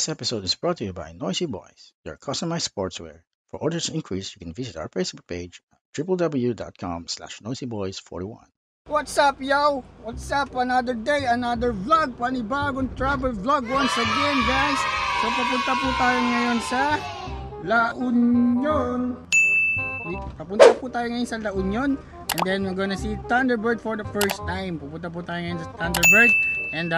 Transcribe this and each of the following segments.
This episode is brought to you by Noisy Boys, your customized sportswear. For orders to increase, you can visit our Facebook page at www.com/noisyboys41. What's up, yo? What's up? Another day, another vlog, panibagong travel vlog once again, guys. So papunta po tayo ngayon sa La Union. Papunta po tayo ngayon sa La Union. And then we're gonna see Thunderbird for the first time. Pupunta po tayo ngayon sa Thunderbird. And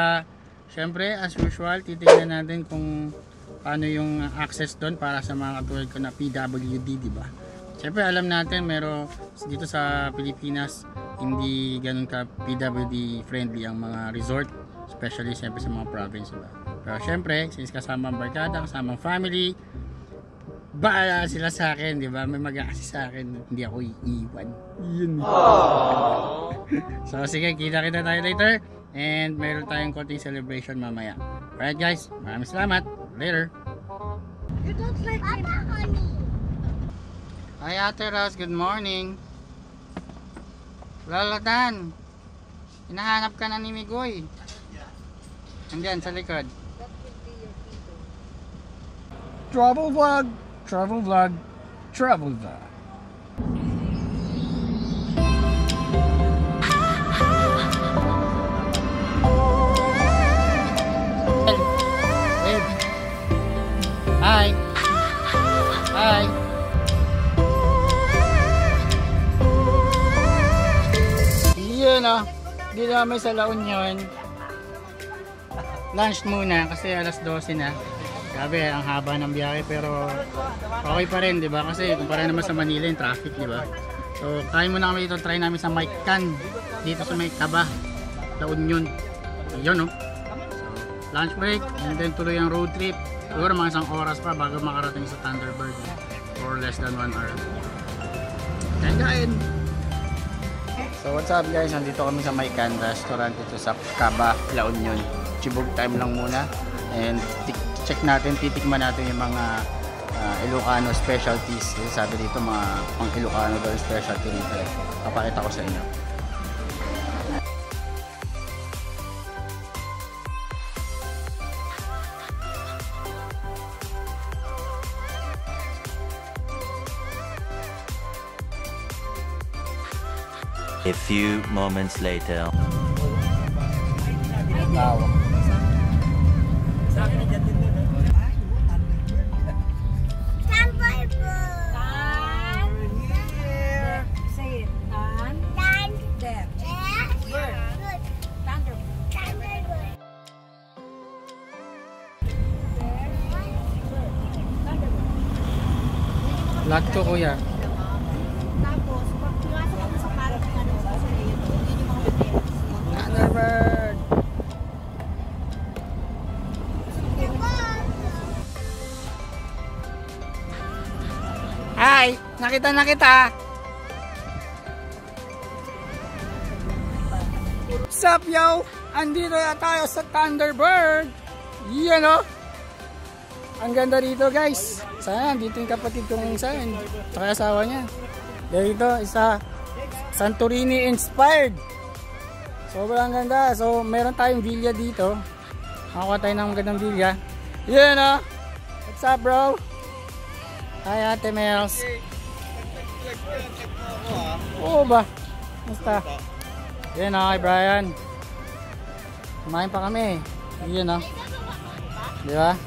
syempre, as usual, titignan natin kung paano yung access doon para sa mga katulad ko na PWD, diba? Syempre, alam natin, meron dito sa Pilipinas, hindi ganun ka PWD friendly ang mga resort, especially syempre sa mga province, diba? Pero syempre, since kasama ang barkada, kasama ang family, baala sila sa akin, diba? May mag-a-assist sa akin, hindi ako iiwan. Yun. So sige, kita-kita tayo later. And meron tayong konting celebration mamaya. Alright guys, maraming salamat. Later. You don't like Papa, honey. Hi Ate Rose, good morning. Lola Dan, hinahanap ka na ni Migoy. Andiyan sa likod. Travel vlog, travel vlog, travel vlog. Hi. Hi. Yun o. Dito kami sa La Union. Lunch muna kasi alas 12 na. Grabe, ang haba ng biyahe pero okay pa rin, diba? Kasi kumpara naman sa Manila yung traffic, diba? So, kain muna kami dito. Try namin sa Maikan. Dito sa May Taba. La Union. Yun o. So, lunch break and then tuloy ang road trip. Siguro mga isang oras pa bago makarating sa Thunderbird or less than 1 hour. Kain! So what's up guys, nandito kami sa Maikan restaurant dito sa Caba, La Union. Chibog time lang muna and check natin, titikman natin yung mga Ilocano specialties. Sabi dito mga pang Ilocano daw specialty dito. Papakita ko sa inyo. A few moments later. Lahat ko kuya. Thunderbird. Hi! Nakita na kita! What's up yo? Andito na tayo sa Thunderbird! Yan o! Ang ganda dito guys! Sana dito yung kapatid kong isa saka asawa niya. Dito isa Santorini inspired! Sobrang ganda. So, meron tayong villa dito. Makakuha tayo ng magandang villa. Yan o. What's up, bro? Hi, Ate Mels. Oo ba? Basta. Yan o, kay Brian. Kumain pa kami. Yan o. Di ba?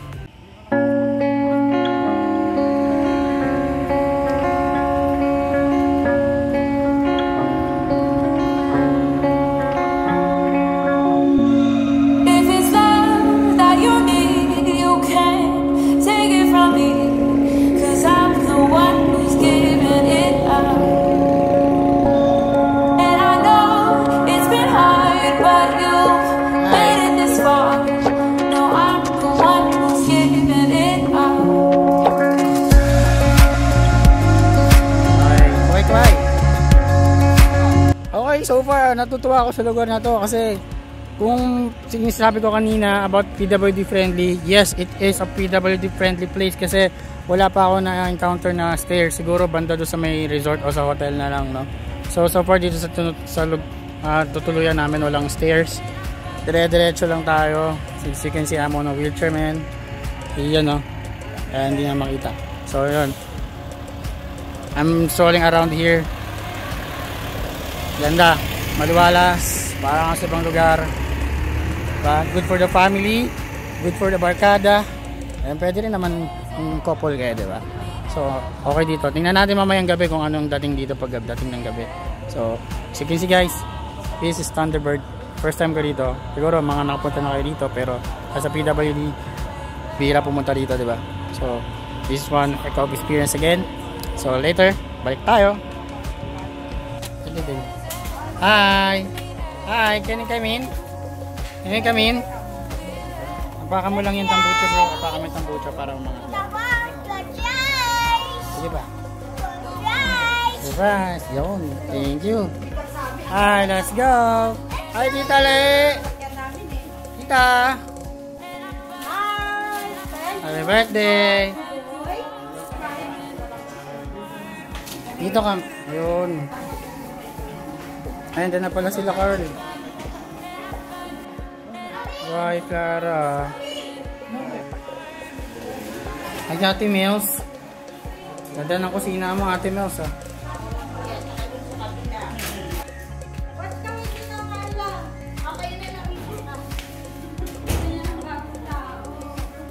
So far, natutuwa ako sa lugar na to kasi kung sinasabi ko kanina about PWD friendly, yes, it is a PWD friendly place kasi wala pa ako na-encounter na stairs. Siguro banda doon sa may resort o sa hotel na lang, no? So far dito sa tutuluyan namin walang stairs. Dire-diretso lang tayo. As you can see, I'm on a wheelchair, man. Iyan no. Kaya hindi na makita. So yun. I'm strolling around here. Ganda. Maliwalas. Parang sa ibang lugar. Good for the family. Good for the barkada. And pwede rin naman couple kayo, diba? So, okay dito. Tingnan natin mamayang gabi kung anong dating dito pag dating ng gabi. So, sige guys. This is Thunderbird. First time ko dito. Siguro mga nakapunta na kayo dito. Pero sa PWD, bihira pumunta dito, diba? So, this is one eco experience again. So, later, balik tayo. Hi! Hi! Can you come in? Can you come in? Apaka mo lang yung tambucho, bro. Apaka mo yung tambucho para mga... Sige ba? Surprise! Yun. Thank you. Hi, let's go! Hi, Tita Le! Tita! Happy birthday! Dito ka. Yun. Ayun, dyan na pala sila, Carl. Bye, Clara. Ay, Ate Mills. Ganda ng kusina mo, Ate Mills, ah.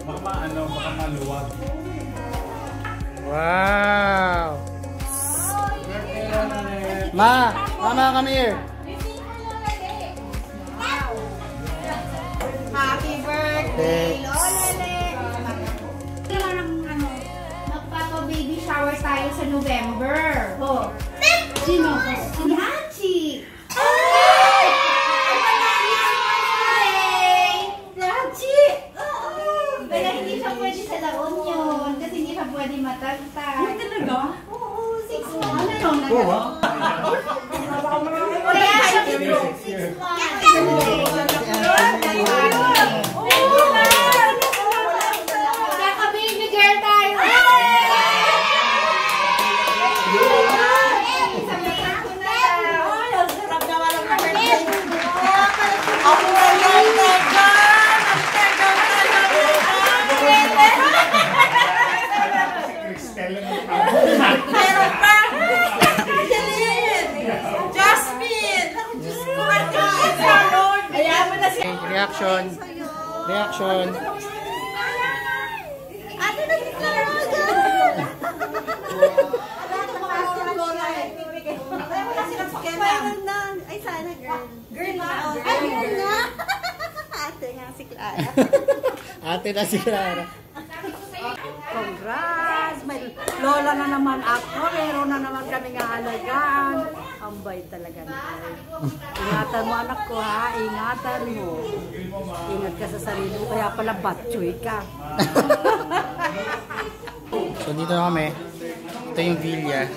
Baka maluwag. Wow! Mama, come here. Happy birthday, Lola Le! Magpapa-baby shower tayo sa November. Oh. Sino? Si Hachi! Hachi! Pero hindi siya pwede sa laon yun. Kasi hindi siya pwede matagtag. Ano talaga? Oo, 6 months. Ano lang? Kaya siya 6 months. Kaka-baby girl tayo! Meron pa! Jasmine! Ayan mo na siya. Reaction. Reaction. Ano na si Clara? Ay, sana girl. Girl na. Ay, girl na. Ate nga si Clara. Ate na si Clara. Congrats! May lola na naman ako. Meron na naman kami nga alagaan. Ang bait talaga nito. Ingatan mo anak ko ha. Ingatan mo. Ingat ka sa sarili mo. Kaya pala batchoy ka. So dito na kami. Ito yung villa.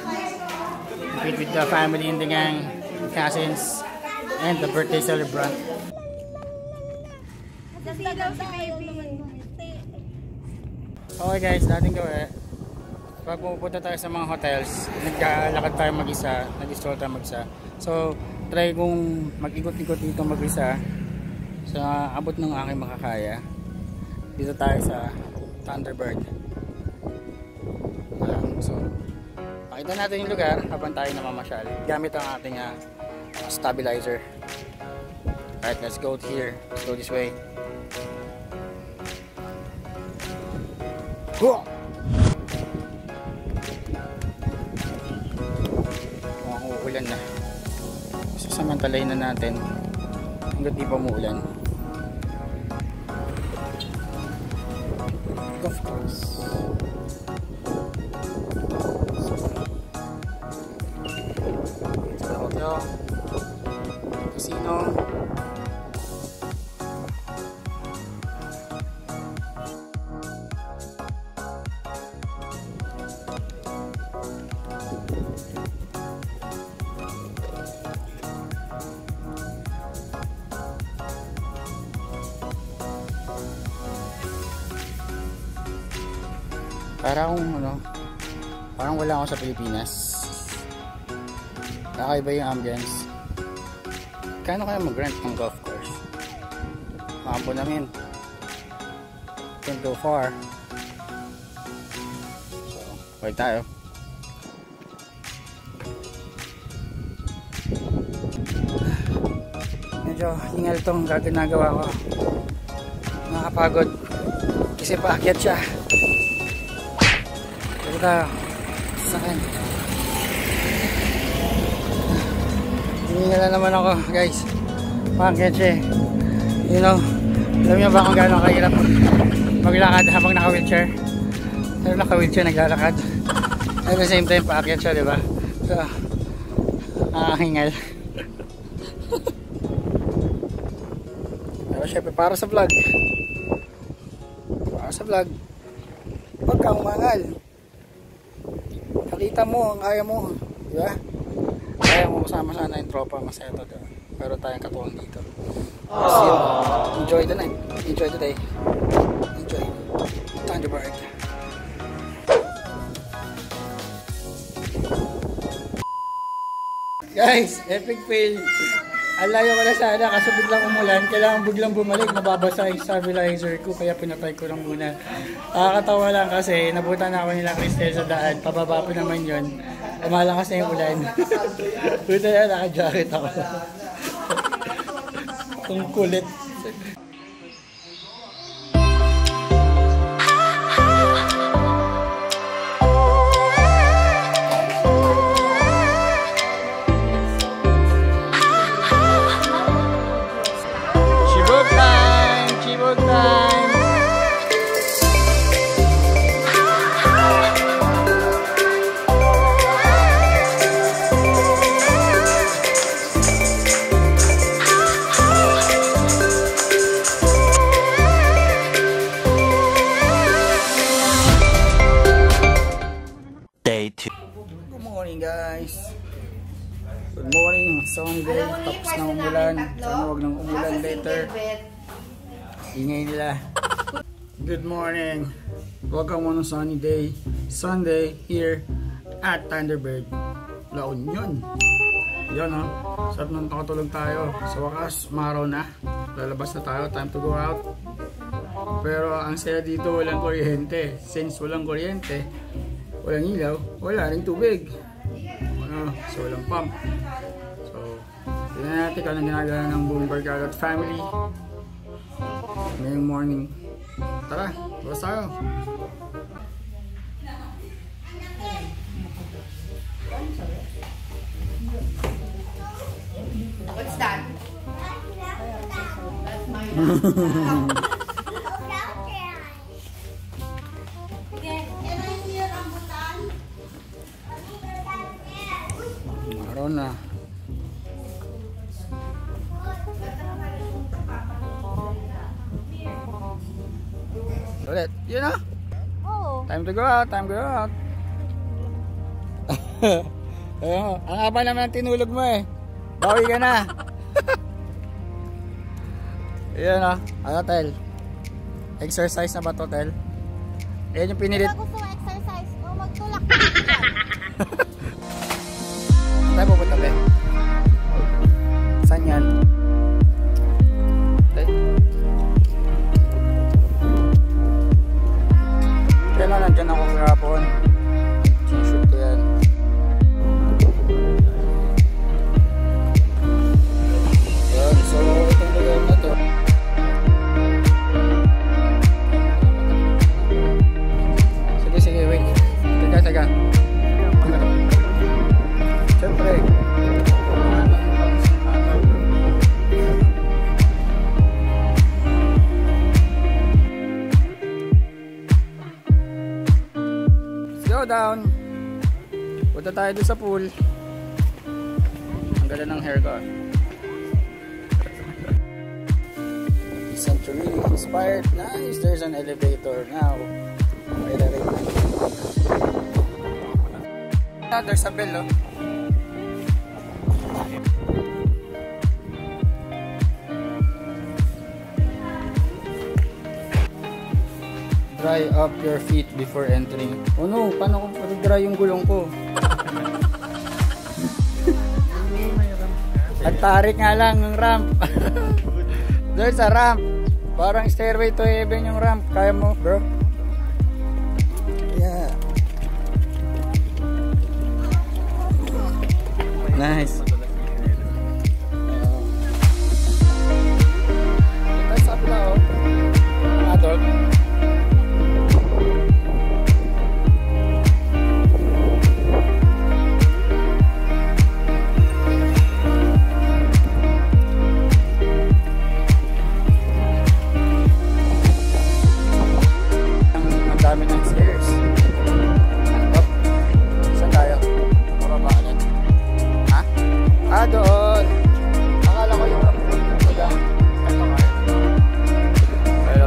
With the family and the gang, cousins, and the birthday celebrant. Okay guys, dating gawin. Pag pupunta tayo sa mga hotels, naglalakad tayo mag-isa, nag-stroll tayo mag-isa. So, try kong mag-ikot-ikot dito mag-isa sa abot ng aking makakaya. Dito tayo sa Thunderbird. So, pakita natin yung lugar habang tayo namamasyal. Gamit ang ating stabilizer. Alright, let's go here. Let's go this way. Go! Mukhang uulan na. Sasamantalayin na natin hanggat di pa umuulan. Of course. Sa hotel, casino. Parang wala ako sa Pilipinas. Kakaiba yung ambience. Kano kaya mag-rent ng golf course? Maampo namin. Can't go far. Balik tayo. Medyo hingal tong ginagawa ko. Nakakapagod. Kasi paakyat siya. Balik tayo. Sakin. Hingal na naman ako guys. Paakyat siya eh. You know, alam niyo ba kung gaano kahirap maglakad habang naka-wheelchair? Pero naka-wheelchair naglalakad. At the same time, paakyat siya, diba? So, nakakahingal. Pero syempre, para sa vlog. Para sa vlog. Huwag kang umangal. Pakita mo ang kaya mo. Diba? Kaya mo kasama sana yung tropa, masaya to, diba? Pero tayong katuwang dito. Kasi enjoy the night. Enjoy the day. Enjoy. Thunderbird. Guys, epic fail. Ang layo ko na sana kasi biglang umulan. Kailangan biglang bumalik. Nababasa yung stabilizer ko kaya pinatay ko lang muna. Nakakatawa lang kasi nabutan na ako nila Cristel sa daan. Pababa po naman yun. Malakas na yung ulan. Buta na naka-jacket ako. Ang kulit. Chibog time! Chibog time! Day 2. Good morning guys. Good morning. Sunday. Tapos na umulan. Sana huwag nang umulan later. Ingay nila. Good morning. Welcome on a sunny day. Sunday here at Thunderbird, La Union. Yan o. Sarap nang nakatulog tayo. Sa wakas, maraw na. Lalabas na tayo. Time to go out. Pero ang saya dito walang kuryente. Since walang kuryente, walang ilaw, wala rin tubig. So walang pump. So, tignan natin kung anong ginagawa ng buong Barkadat family ngayong morning. Tara, labas tayo. What's that? Meron na. Ulit. Yun na. Oo. Time to go out. Time to go out. Ayun, ang haba naman ang tinulog mo eh. Bawi ka na. Ayan o. Ano tel? Exercise na ba to tel? Ayan yung pinilit. Kung gusto mo exercise mo, magtulak. Tayo pupunta be. Saan yan? Okay. Kaya na nandyan ako kahapon. T-shirt ko yan. Yan, so itong lugar na to. Sige, sige, wait. Teka, teka. Siyempre. Slow down. Punta tayo doon sa pool. Ang ganda ng hair ko. Century inspired. Nice. There's an elevator now. There's a bell, oh. Dry up your feet before entering. Oh no, paano kung dry yung gulong ko? At tarik nga lang ng ramp. There's a ramp. Parang stairway to heaven yung ramp. Kaya mo, bro? Yeah. Nice. Nice up na oh. Adult. Ang dami ng stairs. Up. Saan tayo? Mababa ulit. Ha? Ah, doon. Akala ko yung wala. Pero,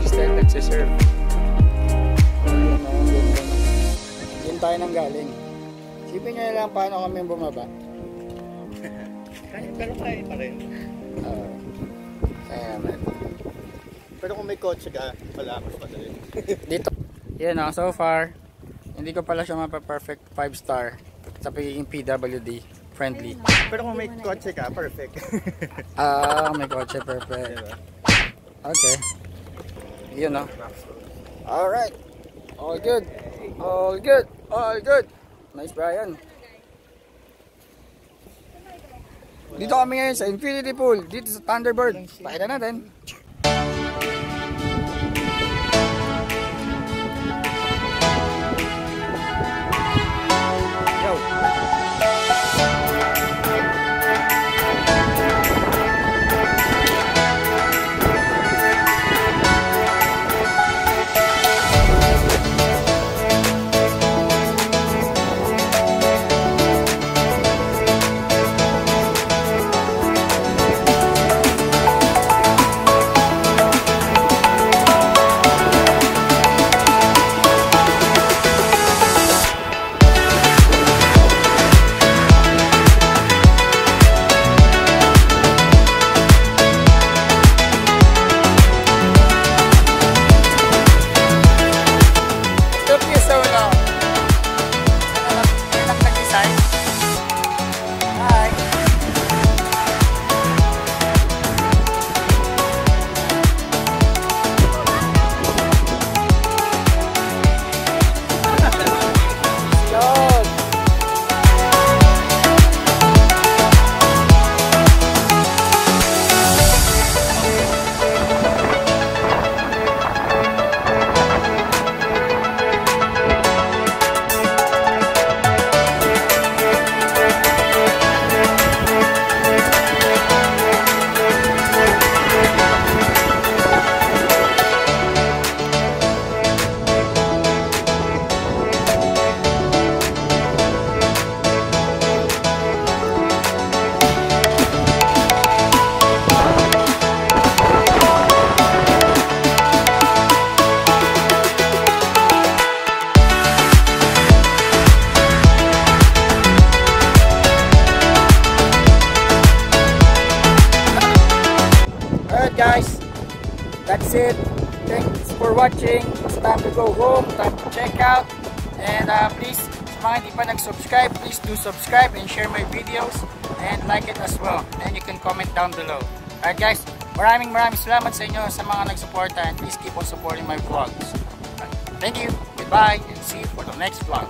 still nagsiserve. Yun tayo nang galing. Sipin nyo lang paano kami bumaba. Pero kaya pa rin. Kaya naman. Pero kung may kotse ka, wala mas padali. Dito. Yan o, so far, hindi ko pala siya mapa-perfect 5-star sa pagiging PWD friendly. Pero kung may kotse ka, perfect. May kotse, perfect. Diba? Okay. Yun o. Alright. All good. All good. All good. Nice, Brian. Dito kami ngayon sa Infinity Pool. Dito sa Thunderbird. Pakita natin. Yo. Guys, that's it. Thanks for watching. It's time to go home, time to check out, and please, sa mga hindi pa nag-subscribe, please do subscribe and share my videos and like it as well, and you can comment down below. Alright guys, maraming salamat sa inyo sa mga nagsuporta, and please keep on supporting my vlogs. Thank you, goodbye, and see you for the next vlog.